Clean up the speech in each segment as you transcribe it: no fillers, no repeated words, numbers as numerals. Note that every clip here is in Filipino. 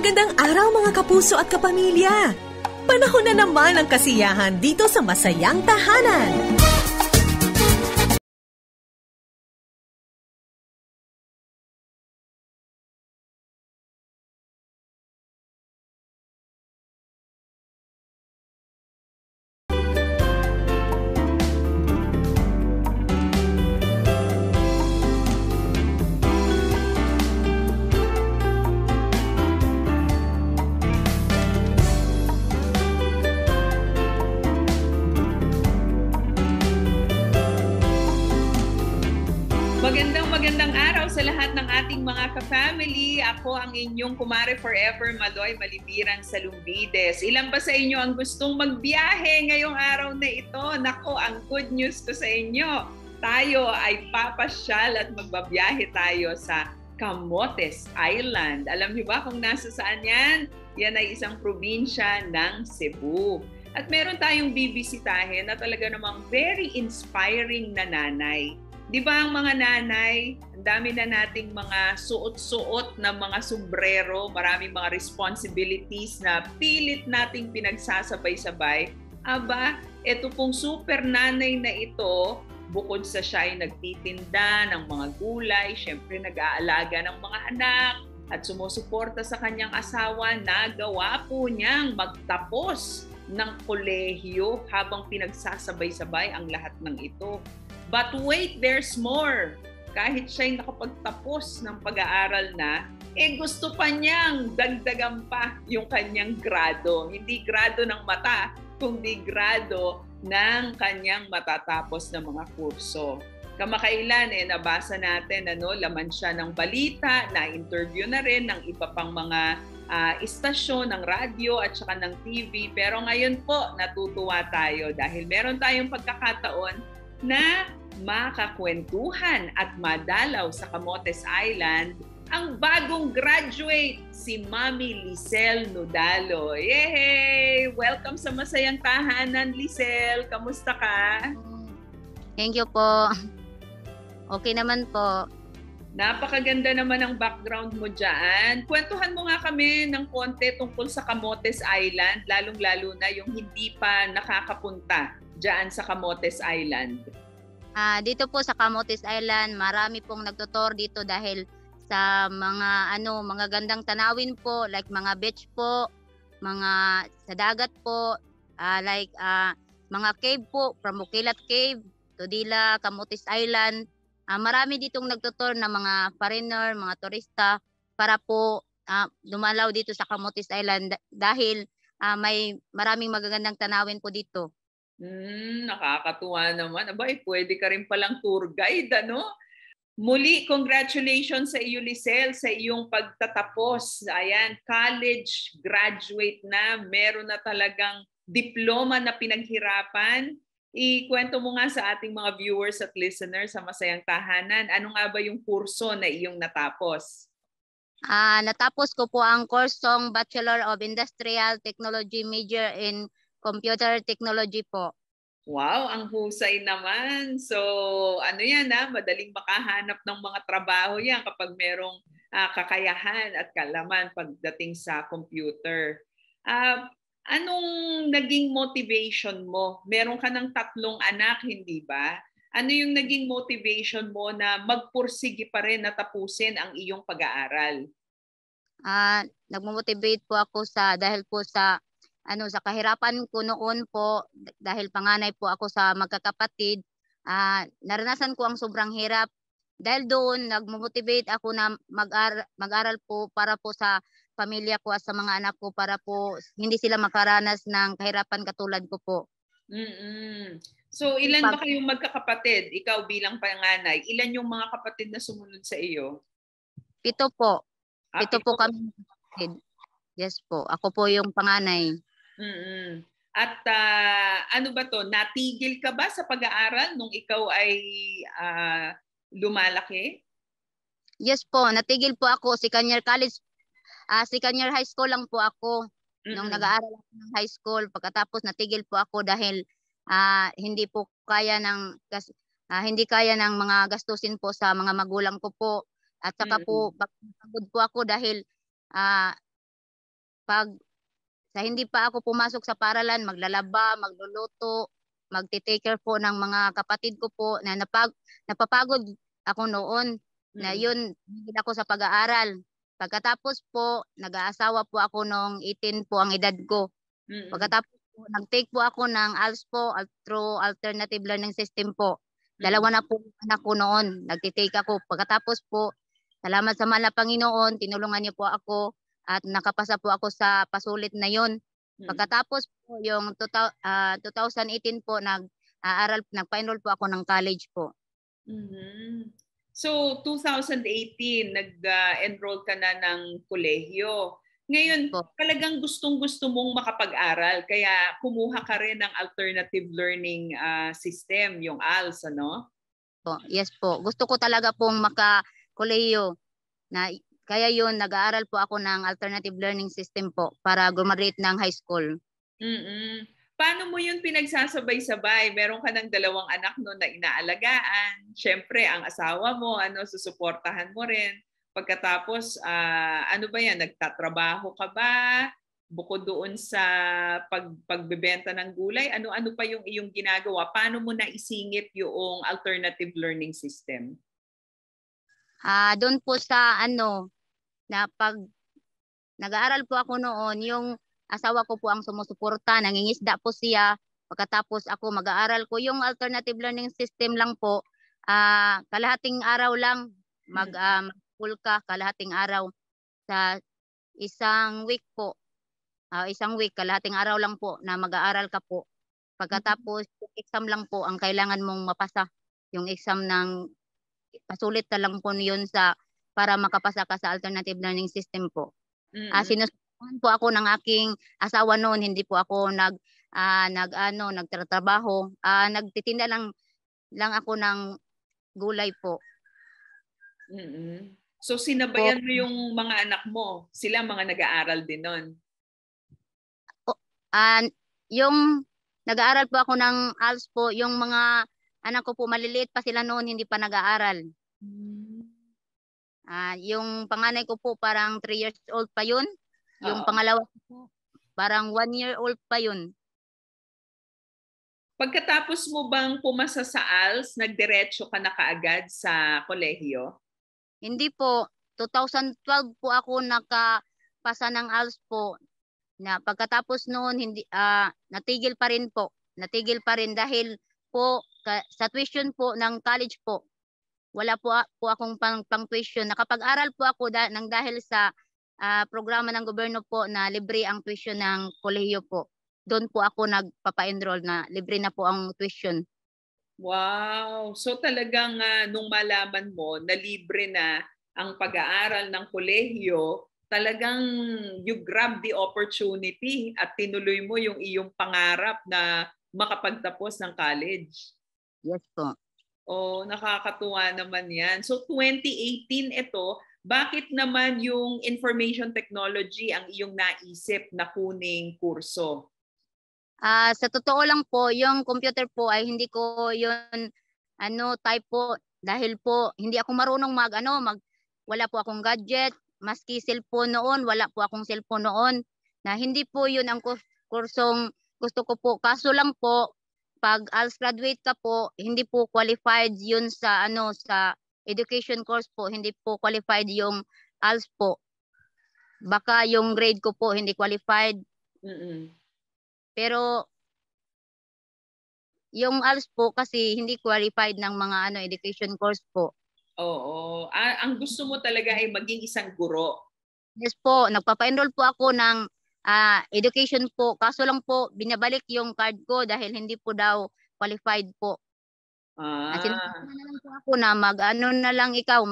Magandang araw mga kapuso at kapamilya! Panahon na naman ang kasiyahan dito sa Masayang Tahanan. Magandang araw sa lahat ng ating mga ka-family. Ako ang inyong kumare forever, Maloy Malibirang Salumbides. Ilan ba sa inyo ang gustong magbiyahe ngayong araw na ito? Nako, ang good news ko sa inyo. Tayo ay papasyal at magbabiyahe tayo sa Camotes Island. Alam niyo ba kung nasa saan yan? Yan ay isang probinsya ng Cebu. At meron tayong bibisitahin na talaga namang very inspiring na nanay. Di ba ang mga nanay, ang dami na nating mga suot-suot na mga sombrero, maraming mga responsibilities na pilit nating pinagsasabay-sabay. Aba, ito pong super nanay na ito, bukod sa siya ay nagtitinda ng mga gulay, syempre nag-aalaga ng mga anak, at sumusuporta sa kanyang asawa, nagawa po niyang magtapos ng kolehiyo habang pinagsasabay-sabay ang lahat ng ito. But wait, there's more. Kahit siya'y nakapagtapos ng pag-aaral na, gusto pa niyang dagdagan pa yung kanyang grado. Hindi grado ng mata, kundi grado ng kanyang matatapos na mga kurso. Kamakailan, nabasa natin, laman siya ng balita, na-interview na rin ng iba pang mga istasyon ng radyo at saka ng TV. Pero ngayon po, natutuwa tayo dahil meron tayong pagkakataon na makakwentuhan at madalaw sa Camotes Island ang bagong graduate, si Mami Lisel Nudalo. Yay! Welcome sa Masayang Tahanan, Lisel. Kamusta ka? Thank you po. Okay naman po. Napakaganda naman ang background mo dyan. Kwentuhan mo nga kami ng konti tungkol sa Camotes Island, lalong-lalo na yung hindi pa nakakapunta dyan sa Camotes Island. Dito po sa Camotes Island, marami pong nagtutor dito dahil sa mga gandang tanawin po, like mga beach po, mga sa dagat po, mga cave po, from Bukilat Cave, Tudila, Camotes Island. Marami ditong nagtutor na mga foreigner, mga turista para po dumalaw dito sa Camotes Island dahil may maraming magagandang tanawin po dito. Nakakatuwa naman. Abay, pwede ka rin palang tour guide, ano? Muli, congratulations sa iyo, Lisel, sa iyong pagtatapos. Ayan, college graduate na. Meron na talagang diploma na pinaghirapan. Ikwento mo nga sa ating mga viewers at listeners sa Masayang Tahanan. Ano nga ba yung kurso na iyong natapos? Natapos ko po ang kursong Bachelor of Industrial Technology major in Computer Technology po. Wow, ang husay naman. So, yan madaling makahanap ng mga trabaho yan kapag merong kakayahan at kalaman pagdating sa computer. Anong naging motivation mo? Meron ka ng 3 anak, hindi ba? Ano yung naging motivation mo na magpursige pa rin na tapusin ang iyong pag-aaral? Nagmo-motivate po ako dahil po sa kahirapan ko noon po dahil panganay po ako sa magkakapatid. Naranasan ko ang sobrang hirap. Dahil doon nagmo-motivate ako na mag-aral po para po sa pamilya ko at sa mga anak ko para po hindi sila makaranas ng kahirapan katulad ko po. So ilan ba kayong magkakapatid? Ikaw bilang panganay, ilan yung mga kapatid na sumunod sa iyo? 7 po. 7 po kami kapatid. Yes po. Ako po yung panganay. At ano ba to? Natigil ka ba sa pag-aaral nung ikaw ay lumalaki? Yes po. Natigil po ako. Second year college. Second year high school lang po ako. Nung nag-aaral ako ng high school. Pagkatapos natigil po ako dahil hindi po kaya ng mga gastusin po sa mga magulang ko po. At saka po pagod po ako dahil pag sa hindi pa ako pumasok sa paaralan, maglalaba, magluluto, magte-take care po ng mga kapatid ko po na napapagod ako noon na Mm. yun, hindi ako sa pag-aaral. Pagkatapos po, nag-aasawa po ako nung 18 po ang edad ko. Mm. Pagkatapos po, nag-take po ako ng ALS po, through Alternative Learning System po. Mm. Dalawa na po ang anak ko noon, nagtitake ako. Pagkatapos po, salamat sa mahal na Panginoon, tinulungan niyo po ako at nakapasa po ako sa pasulit na yon. Mm. Pagkatapos po yung 2018 po nagpa-enroll po ako ng college po. Mhm. So 2018 nag-enroll ka na ng kolehiyo. Ngayon, Po. talagang gustong-gusto mong makapag-aral kaya kumuha ka rin ng alternative learning system, yung ALS, ano? Po. Yes po. Gusto ko talaga pong makakolehiyo na kaya yun nag-aaral po ako ng alternative learning system po para graduate ng high school. Mm. Paano mo yun pinagsasabay-sabay? Meron ka ng 2 anak no na inaalagaan. Siyempre, ang asawa mo, susuportahan mo rin. Pagkatapos, ano ba yan? Nagtatrabaho ka ba? Bukod doon sa pagbebenta ng gulay, ano-ano pa yung iyong ginagawa? Paano mo naisingit yung alternative learning system? Doon po sa na pag nag-aaral po ako noon, yung asawa ko po ang sumusuporta, nangingisda po siya. Pagkatapos ako mag-aaral ko, yung alternative learning system lang po, kalahating araw lang, mag-school ka, kalahating araw sa isang week po. Isang week, kalahating araw lang po na mag-aaral ka po. Pagkatapos, yung exam lang po ang kailangan mong mapasa. Yung exam ng pasulit na lang po yun para makapasa ka sa alternative learning system po. Mm-mm. Sinusuportahan po ako ng aking asawa noon, hindi po ako nagtatrabaho. Nagtitinda lang ako ng gulay po. Mm-mm. So Po. sinabayan mo yung mga anak mo, sila mga nag-aaral din nun? Yung nag-aaral po ako ng ALS po, yung mga anak ko po maliliit pa sila noon, hindi pa nag-aaral. Yung panganay ko po parang 3 years old pa yun. Yung Oo. pangalawa ko po parang 1 year old pa yun. Pagkatapos mo bang pumasa sa ALS, nagdiretso ka na kaagad sa kolehiyo? Hindi po, 2012 po ako nakapasa ng ALS po. Na pagkatapos noon natigil pa rin po. Natigil pa rin dahil po sa tuition po ng college po. Wala po akong pang tuition. Nakapag-aral po ako nang dahil sa programa ng gobyerno po na libre ang tuition ng kolehiyo po. Doon po ako nagpapa-enroll na libre na po ang tuition. Wow! So talagang nung malaman mo na libre na ang pag-aaral ng kolehiyo, talagang you grab the opportunity at tinuloy mo yung iyong pangarap na makapagtapos ng college. Yes po. Oh, nakakatuwa naman yan. So 2018 ito, bakit naman yung information technology ang iyong naisip na kuning kurso? Sa totoo lang po, yung computer po ay hindi ko yun type po dahil po hindi ako marunong wala po akong gadget, maski cellphone noon, wala po akong cellphone noon na hindi po yun ang kursong gusto ko po. Kaso lang po, pag ALS graduate ka po, hindi po qualified yun sa education course po, hindi po qualified yung ALS po. Baka yung grade ko po hindi qualified. Mm-mm. Pero yung ALS po kasi hindi qualified ng mga education course po. Oo. Ang gusto mo talaga ay maging isang guro. Yes po, nagpapa-enroll po ako ng education po. Kaso lang po, binabalik yung card ko dahil hindi po daw qualified po. Sinasabi na lang po ako na na lang ikaw,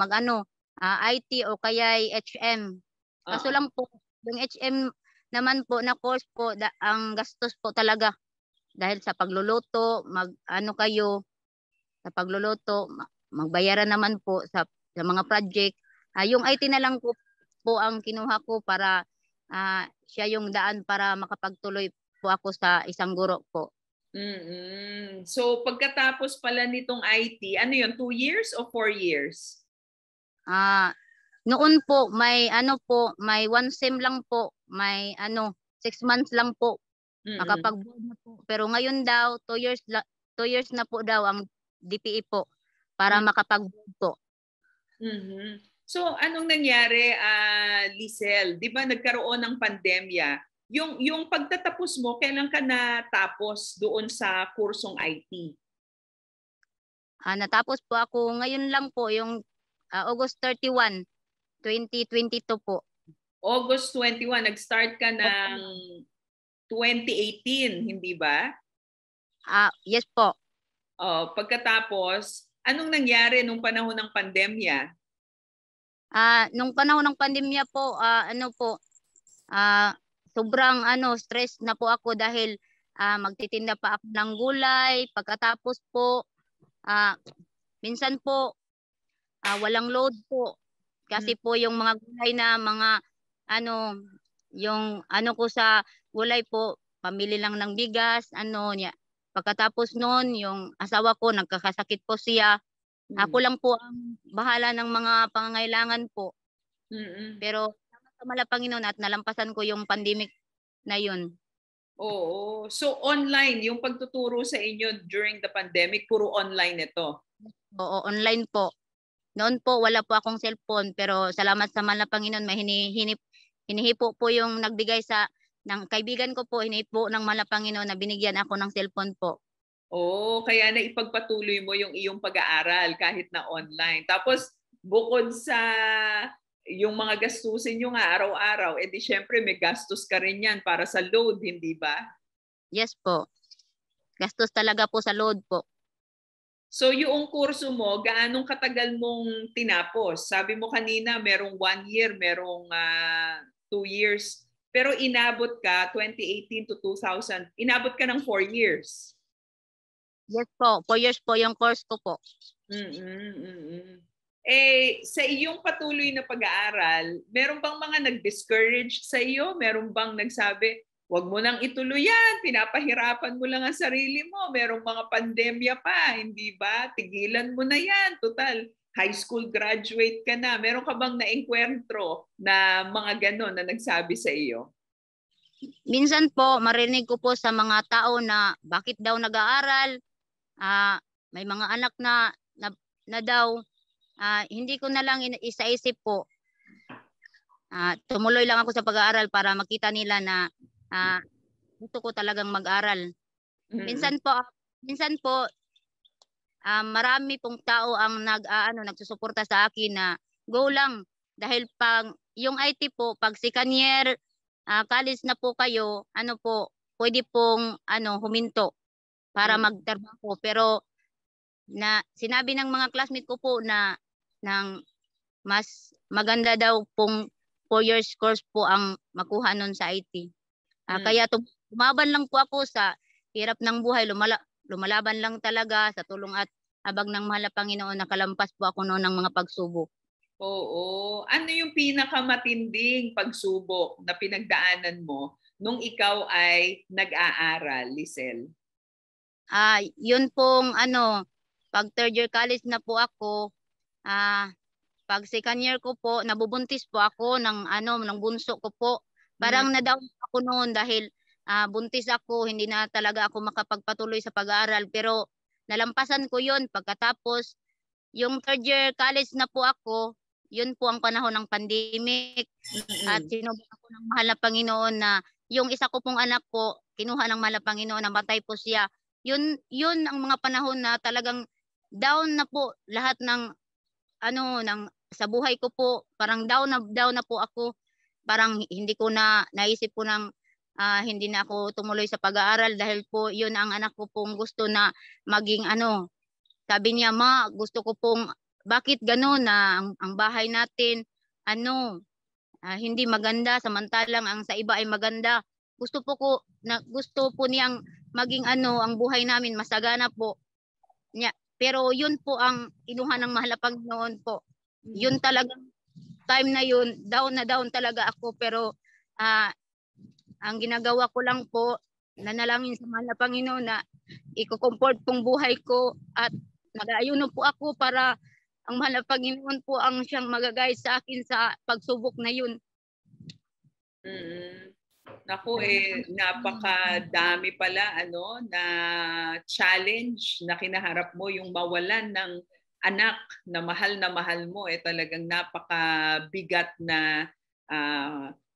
IT o kaya HM. Kaso lang po, yung HM naman po na course po, ang gastos po talaga. Dahil sa pagluluto, sa pagluluto, magbayaran naman po sa mga project. Yung IT na lang po ang kinuha ko para siya yung daan para makapagtuloy po ako sa isang guro po. Mm-mm. So pagkatapos pala nitong IT, ano yun, 2 years o 4 years? Noon po may may 1 sem lang po, may 6 months lang po Mm-mm. makapag-board na po. Pero ngayon daw 2 years na po daw ang DPE po para makapag-board po. Mhm. So anong nangyari, Lisel? 'Di ba nagkaroon ng pandemya? Yung pagtatapos mo, kailan ka natapos doon sa kursong IT? Natapos po ako ngayon lang po yung August 31, 2022 po. August 21, nag-start ka ng 2018, hindi ba? Yes po. Pagkatapos, anong nangyari nung panahon ng pandemya? Nung panahon ng pandemya po, sobrang stress na po ako dahil magtitinda pa ako ng gulay. Pagkatapos po, minsan po walang load po. Kasi po yung mga gulay na yung ko sa gulay po, pamili lang ng bigas, niya. Pagkatapos noon, yung asawa ko nagkakasakit po siya. Ako lang po ang bahala ng mga pangangailangan po. Pero sa mala Panginoon at nalampasan ko yung pandemic na yun. Oo. So online, yung pagtuturo sa inyo during the pandemic, puro online ito? Oo, online po. Noon po wala po akong cellphone, pero salamat sa mala Panginoon may hinihipo po yung nagbigay ng kaibigan ko po, hinihipo ng mala Panginoon na binigyan ako ng cellphone po. Kaya na ipagpatuloy mo yung iyong pag-aaral kahit na online. Tapos bukod sa yung mga gastusin nyo nga araw-araw, edi syempre may gastos ka rin yan para sa load, hindi ba? Yes po. Gastos talaga po sa load po. So yung kurso mo, gaanong katagal mong tinapos? Sabi mo kanina, merong 1 year, merong 2 years. Pero inabot ka 2018 to 2000, inabot ka ng 4 years. Yes po, 4 years po yung course ko po. Sa iyong patuloy na pag-aaral, meron bang mga nag-discourage sa iyo? Meron bang nagsabi, wag mo nang ituloy yan, pinapahirapan mo lang ang sarili mo, merong mga pandemya pa, hindi ba? Tigilan mo na yan, total, high school graduate ka na. Meron ka bang na-enkwentro na mga ganon na nagsabi sa iyo? Minsan po, marinig ko po sa mga tao na bakit daw nag-aaral, may mga anak na daw, hindi ko na lang isa-isip po. Tumuloy lang ako sa pag-aaral para makita nila na gusto ko talagang mag-aral. Minsan po marami pong tao ang nagsusuporta sa akin na go lang dahil yung IT po pag second year college na po kayo, pwede pong huminto para magtrabaho, pero sinabi ng mga classmate ko po na mas maganda daw pong 4 years course po ang makuha nun sa IT. Kaya tumaban lang po ako sa hirap ng buhay, lumalaban lang talaga sa tulong at habag ng mahal na Panginoon, nakalampas po ako noon ng mga pagsubok. Oo. Ano yung pinakamatinding pagsubok na pinagdaanan mo nung ikaw ay nag-aaral, Lisel? Yun pong pag third year college na po ako, pag second year ko po, nabubuntis po ako ng bunso ko po. Parang na-down ako noon dahil buntis ako, hindi na talaga ako makapagpatuloy sa pag-aaral. Pero nalampasan ko yun. Pagkatapos, yung third year college na po ako, yun po ang panahon ng pandemic. At sinubok ako ng mahal na Panginoon na yung isa ko pong anak po, kinuha ng mahal na Panginoon, namatay po siya. Yun ang mga panahon na talagang down na po lahat ng sa buhay ko po, parang down na po ako. Parang hindi ko na naisip ko hindi na ako tumuloy sa pag-aaral dahil po yun ang anak ko pong gusto na maging sabi niya, ma, gusto ko pong, bakit gano'n na ang bahay natin hindi maganda samantalang ang sa iba ay maganda. Gusto po niyang maging ang buhay namin masagana po. Pero yun po ang kinuha ng mahal na Panginoon po. Yun talagang time na yun, down na down talaga ako. Pero ang ginagawa ko lang po, nanalangin sa mahal na Panginoon na i-comfort pong buhay ko at nag-aayuno po ako para ang mahal na Panginoon po ang siyang magagay sa akin sa pagsubok na yun. Mm. Naku, napakadami pala na challenge na kinaharap mo, yung mawalan ng anak na mahal mo, talagang napakabigat na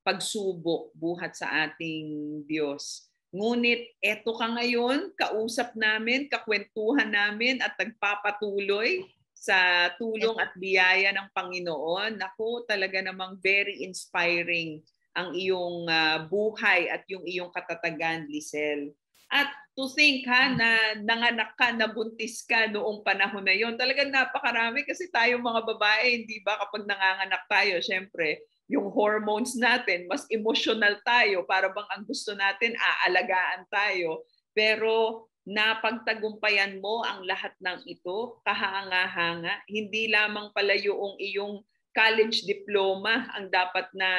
pagsubok buhat sa ating Diyos. Ngunit eto ka ngayon, kausap namin, kakwentuhan namin at nagpapatuloy sa tulong at biyaya ng Panginoon. Naku, talaga namang very inspiring ang iyong buhay at yung iyong katatagan, Lisel. At to think na nanganak ka, nabuntis ka noong panahon na yon. Talagang napakarami kasi tayo mga babae, hindi ba, kapag nanganganak tayo, syempre, yung hormones natin, mas emotional tayo, para bang ang gusto natin, aalagaan tayo. Pero napagtagumpayan mo ang lahat ng ito, kahanga-hanga. Hindi lamang pala yung iyong college diploma ang dapat na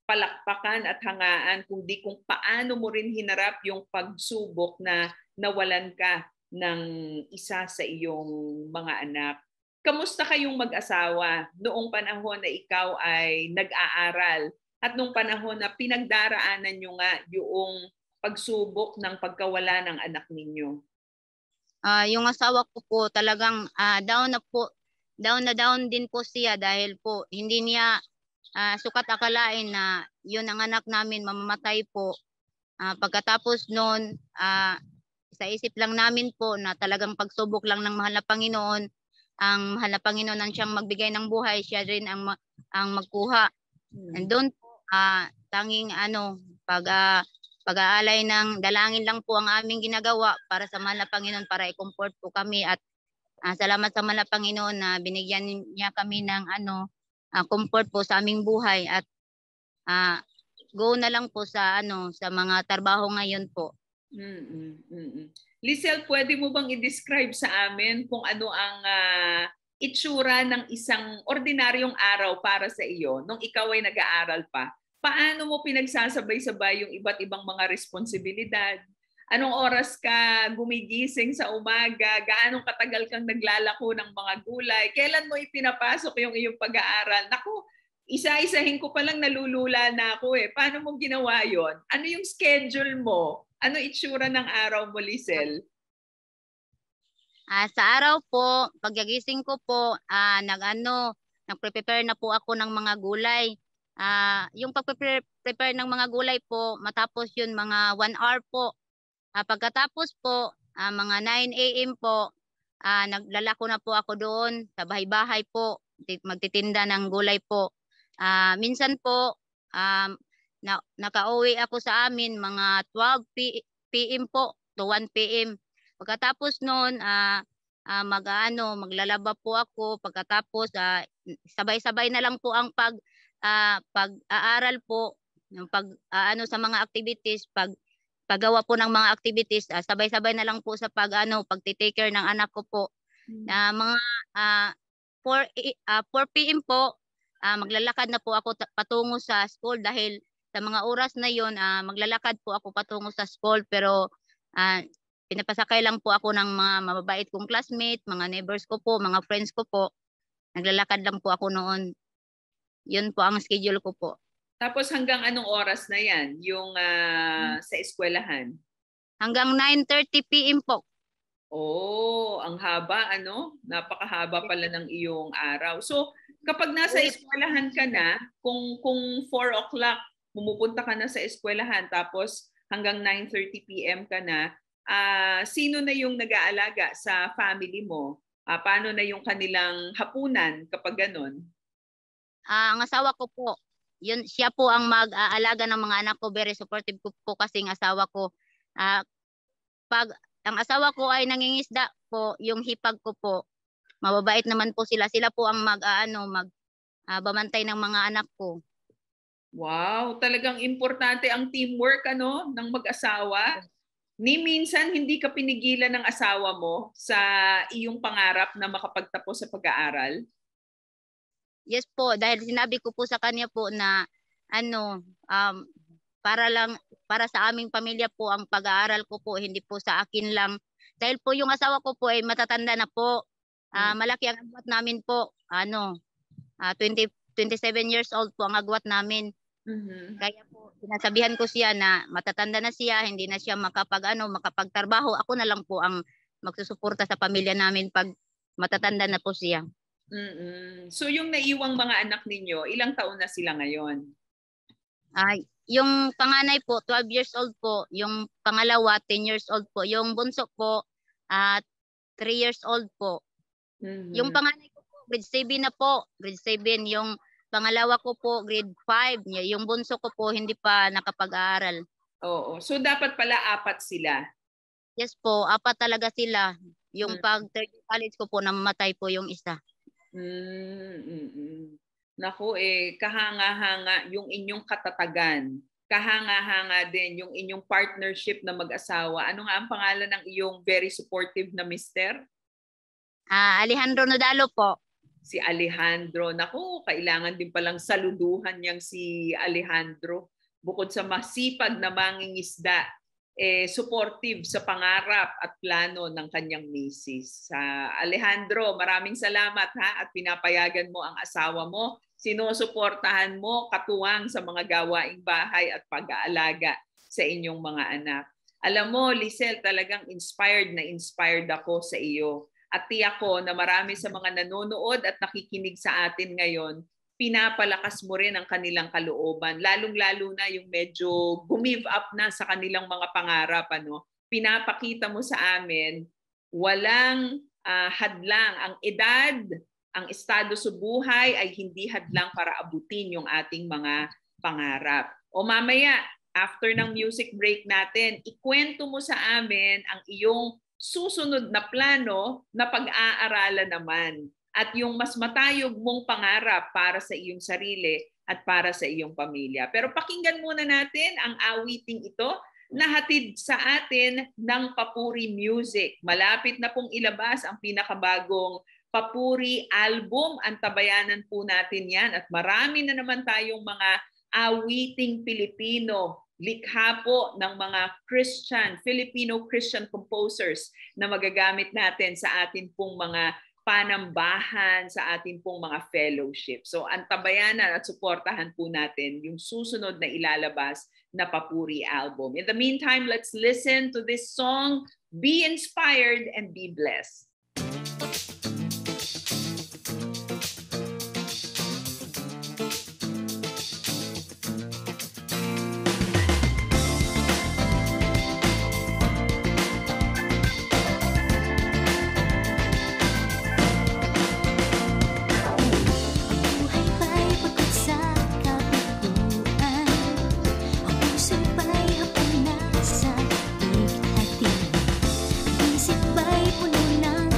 palakpakan at hangaan, kundi kung paano mo rin hinarap yung pagsubok na nawalan ka ng isa sa iyong mga anak. Kamusta kayong mag-asawa noong panahon na ikaw ay nag-aaral at noong panahon na pinagdaraanan nyo nga yung pagsubok ng pagkawala ng anak ninyo? Yung asawa ko po talagang down na down din po siya dahil po hindi niya sukat akalain na yun ang anak namin mamamatay po. Pagkatapos noon, sa isip lang namin po na talagang pagsubok lang ng mahal na Panginoon. Ang mahal na Panginoon ang siyang magbigay ng buhay, siya rin ang magkuha. And doon po, tanging pag-aalay ng dalangin lang po ang aming ginagawa para sa mahal na Panginoon, para i-comfort po kami. At salamat sa mahal na Panginoon na binigyan niya kami ng comfort po sa aming buhay, at go na lang po sa sa mga trabaho ngayon po. Lisel, pwede mo bang i-describe sa amin kung ano ang itsura ng isang ordinaryong araw para sa iyo nung ikaw ay nag-aaral pa? Paano mo pinagsasabay-sabay yung iba't ibang mga responsibilidad? Anong oras ka gumigising sa umaga? Gaano katagal kang naglalako ng mga gulay? Kailan mo ipinapasok yung iyong pag-aaral? Naku, isa-isahin ko palang nalulula na ako eh. Paano mo ginawa yon? Ano yung schedule mo? Ano itsura ng araw mo, Lisel? Sa araw po, pagkagising ko po, nagprepare na po ako ng mga gulay. Yung pagprepare ng mga gulay po, matapos yun mga 1 hour po. Pagkatapos po, mga 9 a.m. po, naglalako na po ako doon sa bahay-bahay po, magtitinda ng gulay po. Minsan po, nakauwi ako sa amin mga 12 p.m. po to 1 p.m. Pagkatapos noon, maglalaba po ako. Pagkatapos, sabay-sabay na lang po ang pag-aaral po, yung sa mga activities, paggawa po ng mga activities, sabay-sabay na lang po sa pagti-take care ng anak ko po. Mga 4 p.m. po, maglalakad na po ako patungo sa school, dahil sa mga oras na yon maglalakad po ako patungo sa school. Pero pinapasakay lang po ako ng mga mababait kong classmate, mga neighbors ko po, mga friends ko po. Naglalakad lang po ako noon. Yun po ang schedule ko po. Tapos hanggang anong oras na yan, yung sa eskwelahan? Hanggang 9:30 p.m. po. Oh, ang haba, Napakahaba pala ng iyong araw. So, kapag nasa eskwelahan ka na, kung 4 o'clock, pumupunta ka na sa eskwelahan, tapos hanggang 9:30 p.m. ka na, sino na yung nag-aalaga sa family mo? Paano na yung kanilang hapunan kapag ganun? Ang asawa ko po, siya po ang mag-aalaga ng mga anak ko. Very supportive ko po kasi ang asawa ko. Pag ang asawa ko ay nangingisda po, yung hipag ko po, mababait naman po sila. Sila po ang bamantay ng mga anak ko. Wow, talagang importante ang teamwork ng mag-asawa. Ni minsan hindi ka pinigilan ng asawa mo sa iyong pangarap na makapagtapos sa pag-aaral? Yes po, dahil sinabi ko po sa kanya po na para sa aming pamilya po ang pag-aaral ko po, hindi po sa akin lang. Dahil po yung asawa ko po ay matatanda na po. Malaki ang agwat namin po. 27 years old po ang agwat namin. Kaya po sinasabihan ko siya na matatanda na siya, hindi na siya makapagtrabaho. Ako na lang po ang magsusuporta sa pamilya namin pag matatanda na po siya. So yung naiwang mga anak ninyo, ilang taon na sila ngayon? Yung panganay po, 12 years old po. Yung pangalawa, 10 years old po. Yung bunso po, 3 years old po. Yung panganay ko po, grade 7 na po. Grade 7. Yung pangalawa ko po, grade 5. Yung bunso ko po, hindi pa nakapag-aaral. Oo. So dapat pala 4 sila? Yes po, 4 talaga sila. Yung pag college ko po, namamatay po yung isa. Naku kahanga-hanga yung inyong katatagan. Kahanga-hanga din yung inyong partnership na mag-asawa. Ano nga ang pangalan ng iyong very supportive na mister? Alejandro Nodalo po. Si Alejandro. Naku, kailangan din palang saluduhan niyang si Alejandro. Bukod sa masipag na mangingisda, supportive sa pangarap at plano ng kanyang misis. Alejandro, maraming salamat at pinapayagan mo ang asawa mo, sinusuportahan mo katuwang sa mga gawaing bahay at pag-aalaga sa inyong mga anak. Alam mo, Lizelle, talagang inspired ako sa iyo. At tiyak ko na marami sa mga nanonood at nakikinig sa atin ngayon, pinapalakas mo rin ang kanilang kalooban, lalong-lalo na yung medyo gumive up na sa kanilang mga pangarap. Pinapakita mo sa amin, walang hadlang. Ang edad, ang estado sa buhay ay hindi hadlang para abutin yung ating mga pangarap. O mamaya, after ng music break natin, ikwento mo sa amin ang iyong susunod na plano na pag-aaralan naman. At yung mas matayog mong pangarap para sa iyong sarili at para sa iyong pamilya. Pero pakinggan muna natin ang awiting ito na hatid sa atin ng Papuri Music. Malapit na pong ilabas ang pinakabagong Papuri album. Antabayanan po natin yan. At marami na naman tayong mga awiting Pilipino. Likha po ng mga Filipino Christian composers na magagamit natin sa atin pong mga panambahan, sa ating pong mga fellowship. So antabayanan at suportahan po natin yung susunod na ilalabas na Papuri album. In the meantime, let's listen to this song, Be Inspired and Be Blessed. Isip ba'y puno ng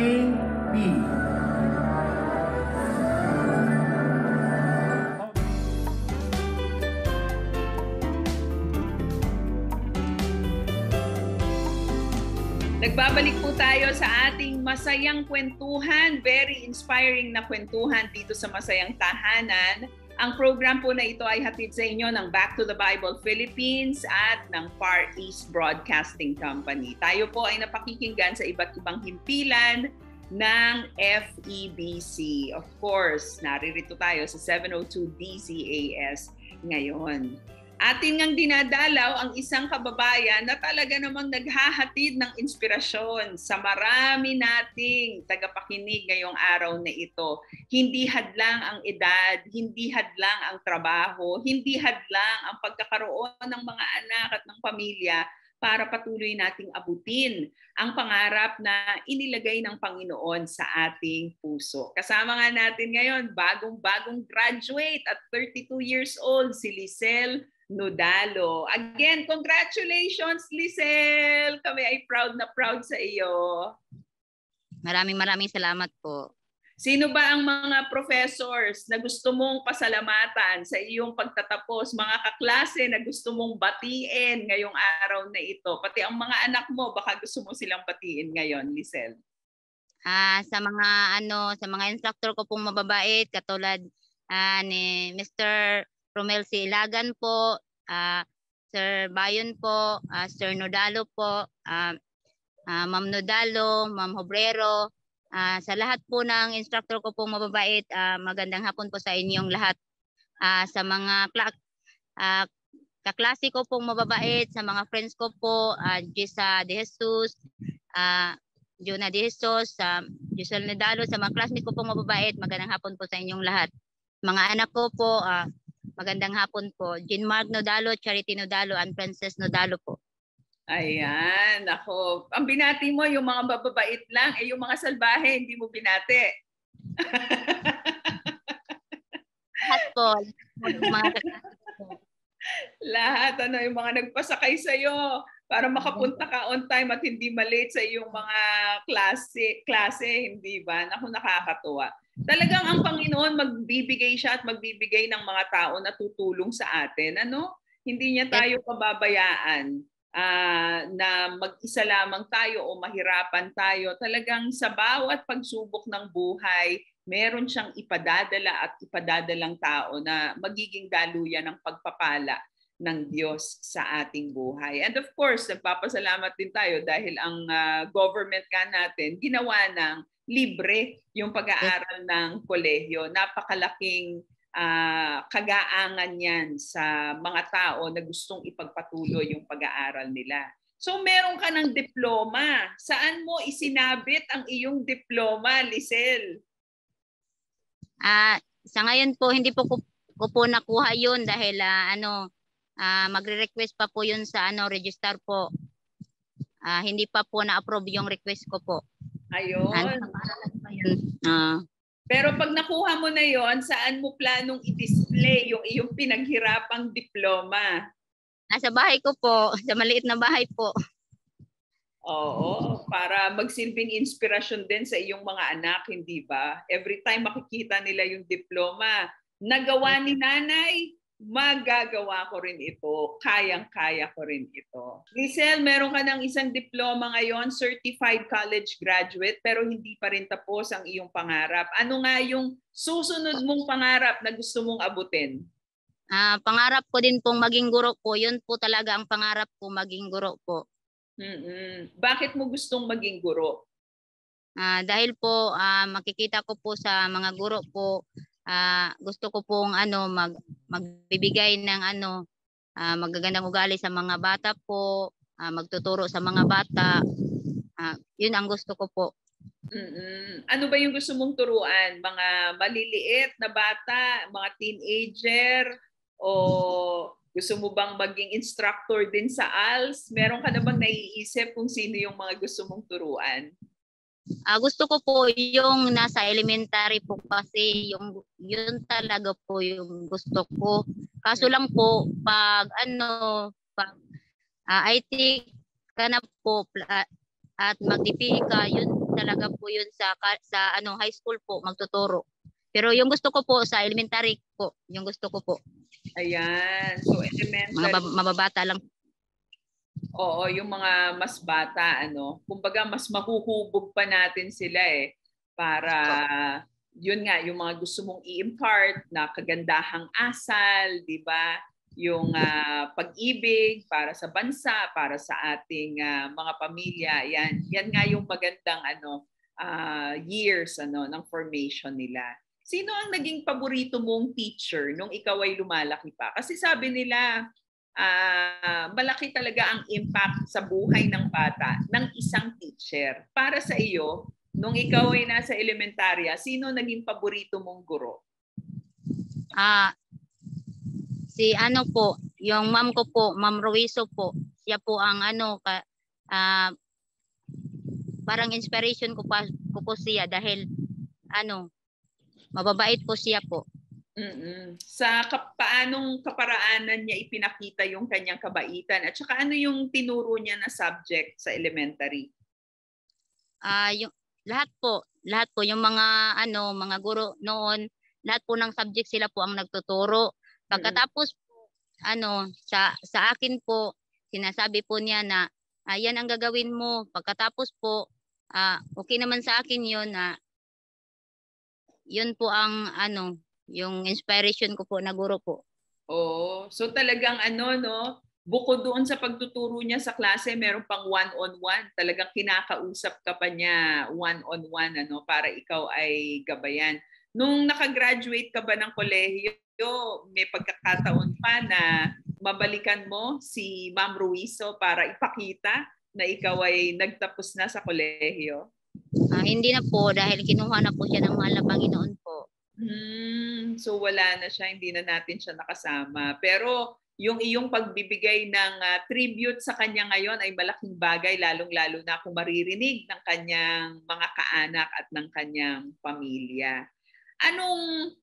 Planning B. Nagbabalik po tayo sa ating masayang kwentuhan, very inspiring na kwentuhan dito sa Masayang Tahanan. Ang program po na ito ay hatid sa inyo ng Back to the Bible Philippines at ng Far East Broadcasting Company. Tayo po ay napakikinggan sa iba't ibang himpilan ng FEBC. Of course, naririto tayo sa 702 DZAS ngayon. Atin ngang dinadalaw ang isang kababayan na talaga namang naghahatid ng inspirasyon sa marami nating tagapakinig ngayong araw na ito. Hindi hadlang ang edad, hindi hadlang ang trabaho, hindi hadlang ang pagkakaroon ng mga anak at ng pamilya para patuloy nating abutin ang pangarap na inilagay ng Panginoon sa ating puso. Kasama nga natin ngayon, bagong-bagong graduate at 32 years old, si Lisel Nodalo. Again, congratulations, Lisel! Kami ay proud na proud sa iyo. Maraming salamat po. Sino ba ang mga professors na gusto mong pasalamatan sa iyong pagtatapos? Mga kaklase na gusto mong batiin ngayong araw na ito? Pati ang mga anak mo, baka gusto mo silang batiin ngayon, Lisel. Sa mga instructor ko pong mababait, katulad ni Mr. Romel C. Ilagan po, Sir Bayon po, Sir Nodalo po, Ma'am Nodalo, Ma'am Hobrero, sa lahat po ng instructor ko pong mababait, magandang hapon po sa inyong lahat. Sa mga kaklase ko pong mababait, sa mga friends ko po, Jessa De Jesus, Jonah De Jesus, Giselle Nodalo, sa mga classmates ko pong mababait, magandang hapon po sa inyong lahat. Mga anak ko po, magandang hapon po. Jean Mark Nodalo, Charity Nodalo, and Princess Nodalo po. Ayan, ako. Ang binati mo, yung mga mababait lang, yung mga salbahe, hindi mo binati. Lahat po. Lahat, yung mga nagpasakay sa'yo para makapunta ka on time at hindi malate sa iyong mga klase, hindi ba? Naku, nakakatuwa. Talagang ang Panginoon magbibigay siya at magbibigay ng mga tao na tutulong sa atin. Hindi niya tayo pababayaan na mag-isa lamang tayo o mahirapan tayo. Talagang sa bawat pagsubok ng buhay, meron siyang ipadadala at ipadadalang tao na magiging daluyan ng pagpapala ng Diyos sa ating buhay. And of course, nagpapasalamat din tayo dahil ang government ka natin ginawa ng libre yung pag-aaral ng kolehiyo. Napakalaking kagaangan yan sa mga tao na gustong ipagpatuloy yung pag-aaral nila. So meron ka ng diploma. Saan mo isinabit ang iyong diploma, Lisel? Sa ngayon po, hindi po ko po nakuha yun dahil magre-request pa po yun sa register po. Hindi pa po na-approve yung request ko po. Ayun. Pero pag nakuha mo na yon, saan mo planong i-display yung iyong pinaghirapang diploma? Sa bahay ko po, sa maliit na bahay po. Oo, para magsilbing inspirasyon din sa iyong mga anak, hindi ba? Every time makikita nila yung diploma, nagawa ni nanay, magagawa ko rin ito, kayang-kaya ko rin ito. Lisel, meron ka ng isang diploma ngayon, certified college graduate, pero hindi pa rin tapos ang iyong pangarap. Ano nga yung susunod mong pangarap na gusto mong abutin? Pangarap ko din pong maging guro po. Yun po talaga ang pangarap ko, maging guro po. Bakit mo gustong maging guro? Dahil po makikita ko po sa mga guro po, gusto ko pong magbibigay ng magagandang ugali sa mga bata po, magtuturo sa mga bata. Yun ang gusto ko po. Ano ba yung gusto mong turuan? Mga maliliit na bata, mga teenager, o gusto mo bang maging instructor din sa ALS? Meron ka na bang naiisip kung sino yung mga gusto mong turuan? Gusto ko po yung nasa elementary po kasi yun talaga po yung gusto ko. Kaso lang po pag IT ka na po at mag-DPE ka, yun talaga po yun sa high school po magtuturo. Pero yung gusto ko po sa elementary po, yung gusto ko po. Ayan. So elementary. Mababata lang. Oo, yung mga mas bata, ano. Kumbaga, mas mahuhubog pa natin sila para yun nga, yung mga gusto mong i-impart na kagandahang asal, di ba? Yung pag-ibig para sa bansa, para sa ating mga pamilya. Yan nga yung magandang years ng formation nila. Sino ang naging paborito mong teacher nung ikaw ay lumalaki pa? Kasi sabi nila, malaki talaga ang impact sa buhay ng bata ng isang teacher. Para sa iyo, nung ikaw ay nasa elementarya, sino naging paborito mong guro? Si po, yung ma'am ko po, Ma'am Ruizo po. Siya po ang parang inspiration ko po siya dahil mababait po siya po. Sa paanong kaparaanan niya ipinakita yung kanyang kabaitan at saka ano yung tinuro niya na subject sa elementary? Yung lahat po yung mga guro noon, lahat po ng subject sila po ang nagtuturo. Pagkatapos po sa akin po sinasabi po niya na yan ang gagawin mo. Pagkatapos po okay naman sa akin yun na yun po ang yung inspiration ko po na guro po. Oh, so talagang bukod doon sa pagtuturo niya sa klase, meron pang one-on-one. Talagang kinakausap ka pa niya one-on-one para ikaw ay gabayan. Nung nakagraduate ka ba ng kolehiyo, may pagkakataon pa na mabalikan mo si Ma'am Ruizo para ipakita na ikaw ay nagtapos na sa kolehiyo? Hindi na po dahil kinuha na po siya ng mahal na Panginoon po. So wala na siya, hindi na natin siya nakasama. Pero yung iyong pagbibigay ng tribute sa kanya ngayon ay malaking bagay, lalong-lalo na kung maririnig ng kanyang mga kaanak at ng kanyang pamilya. Anong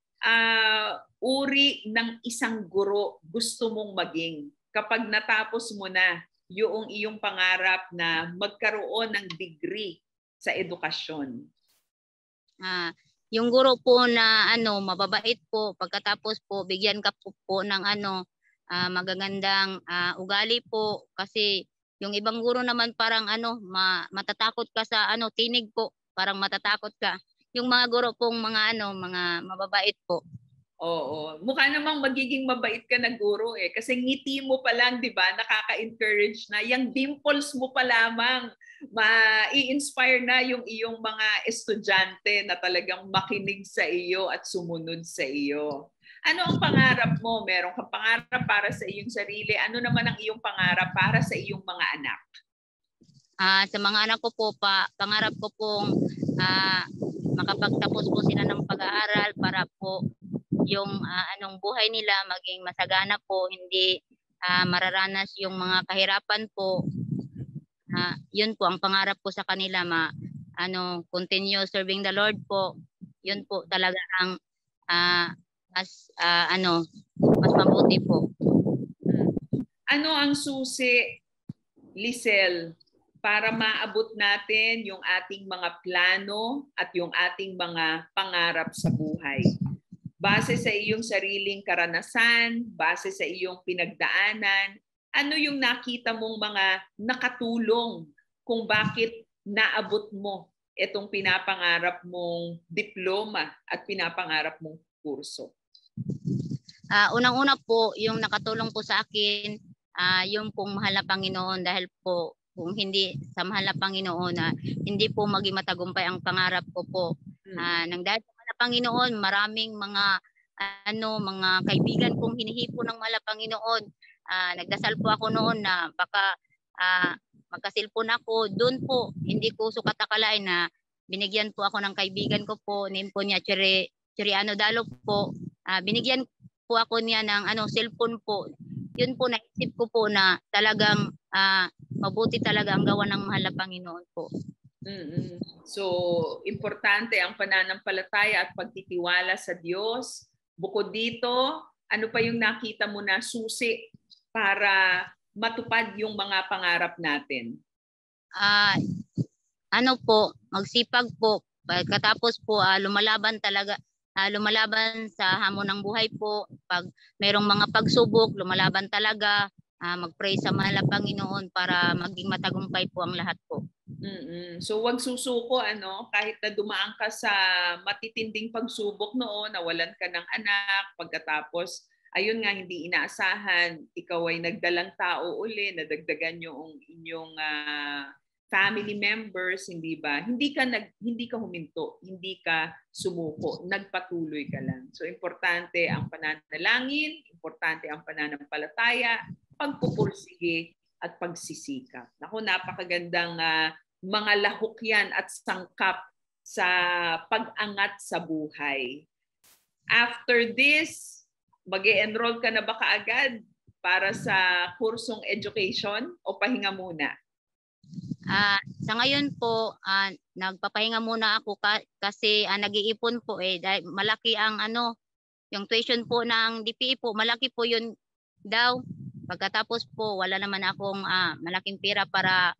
uri ng isang guro gusto mong maging kapag natapos mo na yung iyong pangarap na magkaroon ng degree sa edukasyon? Yung guro po na mababait po, pagkatapos po bigyan ka po ng magagandang ugali po, kasi yung ibang guro naman parang matatakot ka sa tinig po, parang matatakot ka. Yung mga guro pong mga mga mababait po. Oo, mukha namang magiging mabait ka na guro kasi ngiti mo pa lang, 'di ba? Nakaka-encourage na. Yung dimples mo pa lamang ma-i-inspire na yung iyong mga estudyante na talagang makinig sa iyo at sumunod sa iyo. Ano ang pangarap mo? Meron kang pangarap para sa iyong sarili? Ano naman ang iyong pangarap para sa iyong mga anak? Sa mga anak ko po, pangarap ko pong makapagtapos po sila ng pag-aaral para po yung buhay nila maging masagana po, hindi mararanas yung mga kahirapan po. Yun po ang pangarap ko sa kanila, continue serving the Lord po. Yun po talaga ang mas mabuti po. Ano ang susi, Lisel, para maabot natin yung ating mga plano at yung ating mga pangarap sa buhay? Base sa iyong sariling karanasan, base sa iyong pinagdaanan, ano yung nakita mong mga nakatulong kung bakit naabot mo itong pinapangarap mong diploma at pinapangarap mong kurso? Unang-una po, yung nakatulong po sa akin, yung pong mahal na Panginoon, dahil po kung hindi sa mahal na Panginoon, hindi po maging matagumpay ang pangarap ko po. Nang dahil sa mahal na Panginoon, maraming mga mga kaibigan kong hinihipo ng mahal na Panginoon. Nagdasal po ako noon na baka magkasilpon ako. Doon po, hindi ko sukat akalain na binigyan po ako ng kaibigan ko po, name po niya Chiriano Dalo po. Binigyan po ako niya ng cellphone po. Yun po, naisip ko po na talagang mabuti talaga ang gawa ng mahal na Panginoon po. So, importante ang pananampalataya at pagtitiwala sa Diyos. Bukod dito, ano pa yung nakita mo na susi para matupad yung mga pangarap natin? ano po, magsipag po. Pagkatapos po, lumalaban talaga, lumalaban sa hamon ng buhay po. Pag merong mga pagsubok, lumalaban talaga. Mag-pray sa mahal na Panginoon para maging matagumpay po ang lahat po. So wag susuko kahit na dumaan ka sa matitinding pagsubok noon, nawalan ka ng anak, pagkatapos ayun nga hindi inaasahan, ikaw ay nagdalang tao uli, nadagdagan yung inyong family members, hindi ba? Hindi ka huminto, hindi ka sumuko, nagpatuloy ka lang. So importante ang pananalangin, importante ang pananampalataya, pagpupursige at pagsisikap. Naku, napakagandang mga lahok yan at sangkap sa pag-angat sa buhay. After this, mag-e-enroll ka na ba kaagad para sa kursong education o pahinga muna? Sa ngayon po, nagpapahinga muna ako kasi nag-iipon po dahil malaki ang yung tuition po ng DPE po, malaki po yun daw. Pagkatapos po, wala naman akong malaking pera para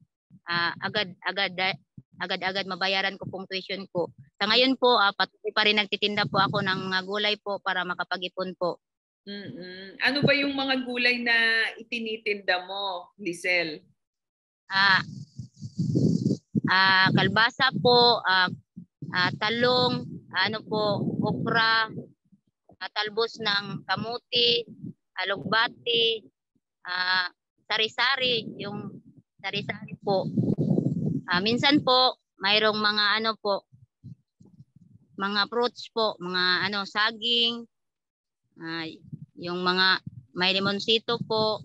agad-agad mabayaran ko pong tuition ko. Sa ngayon po, patuloy pa rin nagtitinda po ako ng gulay po para makapag-ipon po. Ano ba yung mga gulay na itinitinda mo, Lisel? Kalbasa po, talong, okra, talbos ng kamuti, alugbati, sari-sari, yung sari-sari po. Minsan po, mayroong mga mga fruits po, mga saging, yung mga may limonsito po,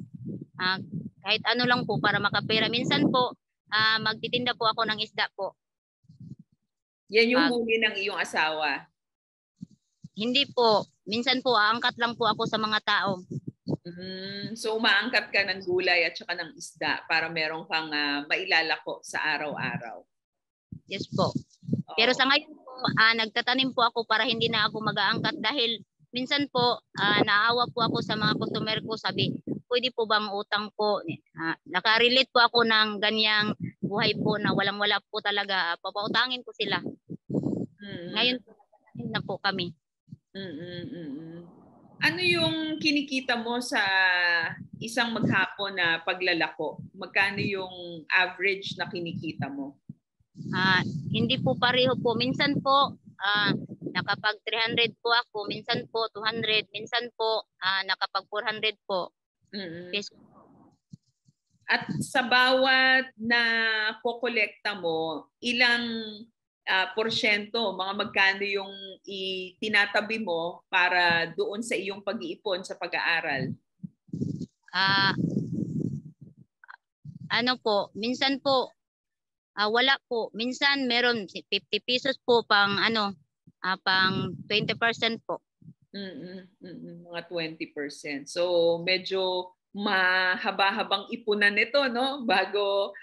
kahit ano lang po para makapera. Minsan po, magtitinda po ako ng isda po. Yan yung huli ng iyong asawa? Hindi po. Minsan po, aangkat lang po ako sa mga tao. So umaangkat ka ng gulay at saka ng isda para meron kang mailalako sa araw-araw. Yes po. Pero sa ngayon po, nagtatanim po ako para hindi na ako mag-aangkat dahil minsan po, naawa po ako sa mga customer ko. Sabi, pwede po bang utang po? Nakarelate po ako ng ganyang buhay po na walang-wala po talaga. Papautangin ko sila. Ngayon po, na po kami. Ano yung kinikita mo sa isang maghapon na paglalako? Magkano yung average na kinikita mo? Hindi po pareho po. Minsan po, nakapag 300 po ako. Minsan po 200. Minsan po, nakapag 400 po. Peso. At sa bawat na kokolekta mo, ilang porsyento, mga magkano yung itinatabi mo para doon sa iyong pag-iipon sa pag-aaral? Minsan po, wala po. Minsan meron 50 pesos po pang pang 20% po. Mga 20%. So medyo mahaba-habang ipunan nito, no? Bago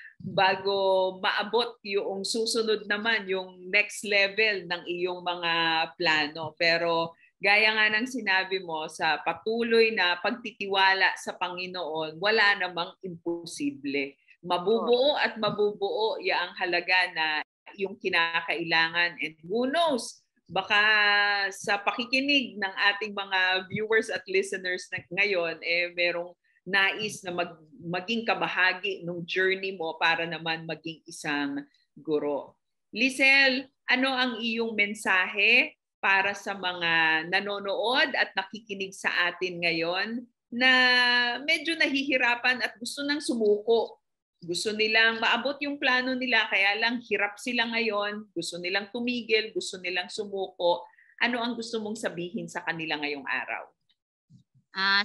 maabot yung susunod naman, yung next level ng iyong mga plano. Pero gaya nga ng sinabi mo, sa patuloy na pagtitiwala sa Panginoon, wala namang imposible. Mabubuo at mabubuo ang halaga na yung kinakailangan. And who knows, baka sa pakikinig ng ating mga viewers at listeners ngayon, merong nais na maging kabahagi ng journey mo para naman maging isang guro. Lisel, ano ang iyong mensahe para sa mga nanonood at nakikinig sa atin ngayon na medyo nahihirapan at gusto nang sumuko? Gusto nilang maabot yung plano nila, kaya lang hirap sila ngayon, gusto nilang tumigil, gusto nilang sumuko. Ano ang gusto mong sabihin sa kanila ngayong araw?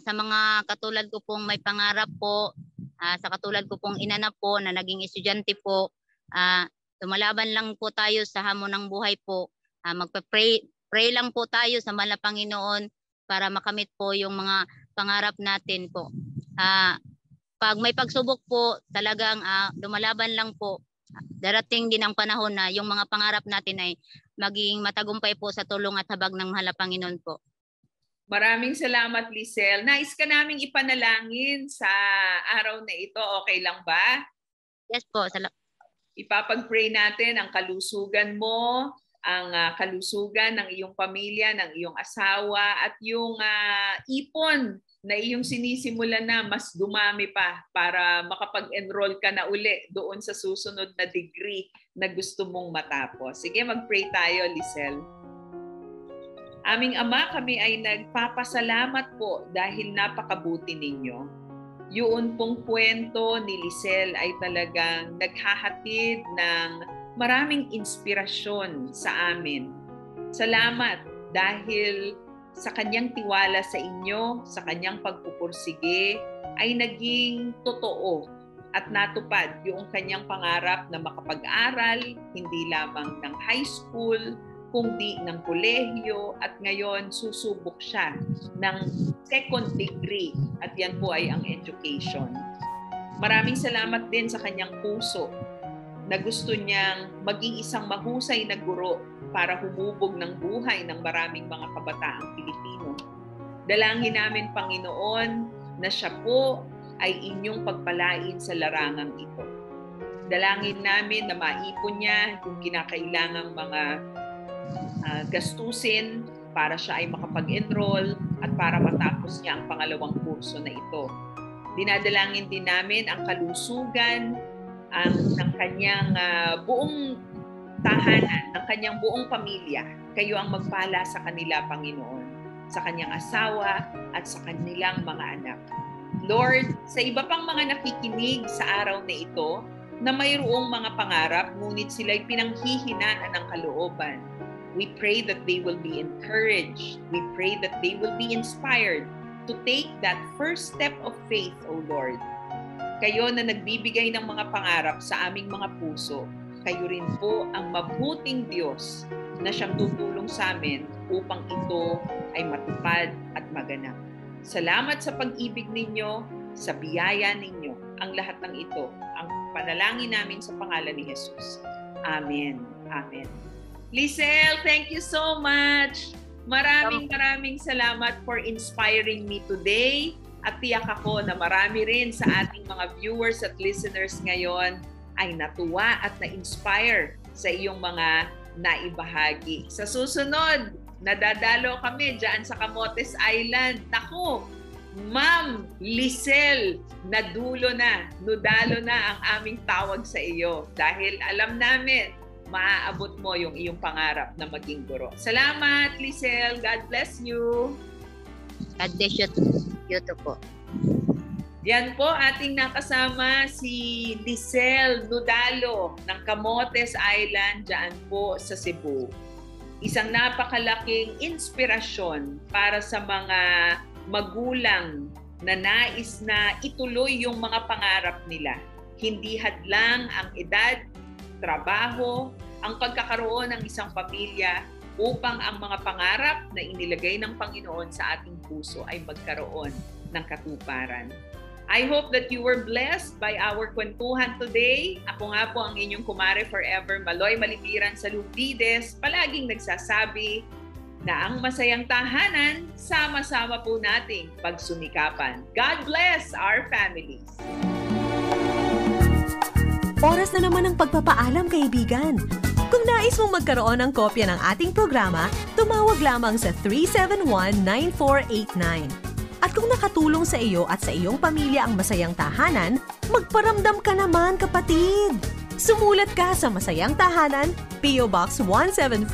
Sa mga katulad ko pong may pangarap po, sa katulad ko pong ina na po na naging estudyante po, tumalaban lang po tayo sa hamon ng buhay po. Pray lang po tayo sa mahal na Panginoon para makamit po yung mga pangarap natin po. Pag may pagsubok po, talagang lumalaban lang po. Darating din ang panahon na yung mga pangarap natin ay maging matagumpay po sa tulong at habag ng mahal na Panginoon po. Maraming salamat, Lisel. Nais ka naming ipanalangin sa araw na ito. Okay lang ba? Yes po. ipapag-pray natin ang kalusugan mo, ang kalusugan ng iyong pamilya, ng iyong asawa, at yung ipon na iyong sinisimulan na mas dumami pa para makapag-enroll ka na uli doon sa susunod na degree na gusto mong matapos. Sige, mag-pray tayo, Lisel. Aming Ama, kami ay nagpapasalamat po dahil napakabuti ninyo. Yun pong kwento ni Lisel ay talagang naghahatid ng maraming inspirasyon sa amin. Salamat dahil sa kanyang tiwala sa inyo, sa kanyang pagpupursige, ay naging totoo at natupad yung kanyang pangarap na makapag-aral, hindi lamang ng high school, kundi ng kolehiyo, at ngayon susubok siya ng second degree, at yan po ay ang education. Maraming salamat din sa kanyang puso na gusto niyang maging isang mahusay na guro para humubog ng buhay ng maraming mga kabataang Pilipino. Dalangin namin, Panginoon, na siya po ay inyong pagpalain sa larangang ito. Dalangin namin na maipon niya yung kinakailangang mga gastusin para siya ay makapag-enroll at para matapos niya ang pangalawang kurso na ito. Dinadalangin din namin ang kalusugan ng kanyang buong tahanan, ng kanyang buong pamilya. Kayo ang magpala sa kanila, Panginoon, sa kanyang asawa at sa kanilang mga anak. Lord, sa iba pang mga nakikinig sa araw na ito na mayroong mga pangarap ngunit sila'y pinanghihinaan ng kalooban, we pray that they will be encouraged. We pray that they will be inspired to take that first step of faith, O Lord. Kayo na nagbibigay ng mga pangarap sa aming mga puso, kayo rin po ang mabuting Diyos na siyang tutulong sa amin upang ito ay matupad at maganap. Salamat sa pag-ibig ninyo, sa biyaya ninyo, ang lahat ng ito, ang panalangin namin sa pangalan ni Jesus. Amen. Amen. Lisel, thank you so much. Maraming salamat for inspiring me today. At tiyak ako na marami rin sa ating mga viewers at listeners ngayon ay natuwa at na-inspire sa iyong mga naibahagi. Sa susunod, nadadalo kami dyan sa Camotes Island. Naku, Ma'am Lisel, nudalo na ang aming tawag sa iyo dahil alam namin maaabot mo yung iyong pangarap na maging guro. Salamat, Lisel. God bless you. God bless you too po. Yan po, ating nakasama si Lisel Nudalo ng Camotes Island dyan po sa Cebu. Isang napakalaking inspirasyon para sa mga magulang na nais na ituloy yung mga pangarap nila. Hindi hadlang ang edad, trabaho, ang pagkakaroon ng isang pamilya upang ang mga pangarap na inilagay ng Panginoon sa ating puso ay magkaroon ng katuparan. I hope that you were blessed by our kwentuhan today. Ako nga po ang inyong kumare forever, Maloy Malipiran sa Lumbides, palaging nagsasabi na ang masayang tahanan, sama-sama po nating pagsumikapan. God bless our families! Oras na naman ang pagpapaalam, kaibigan. Kung nais mong magkaroon ng kopya ng ating programa, tumawag lamang sa 371-9489. At kung nakatulong sa iyo at sa iyong pamilya ang Masayang Tahanan, magparamdam ka naman, kapatid! Sumulat ka sa Masayang Tahanan, P.O. Box 1750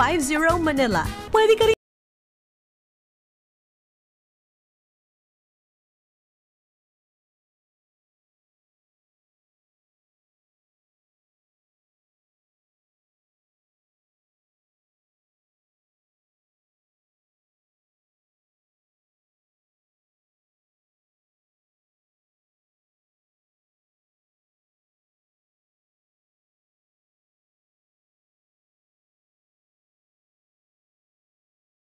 Manila. Pwede ka rin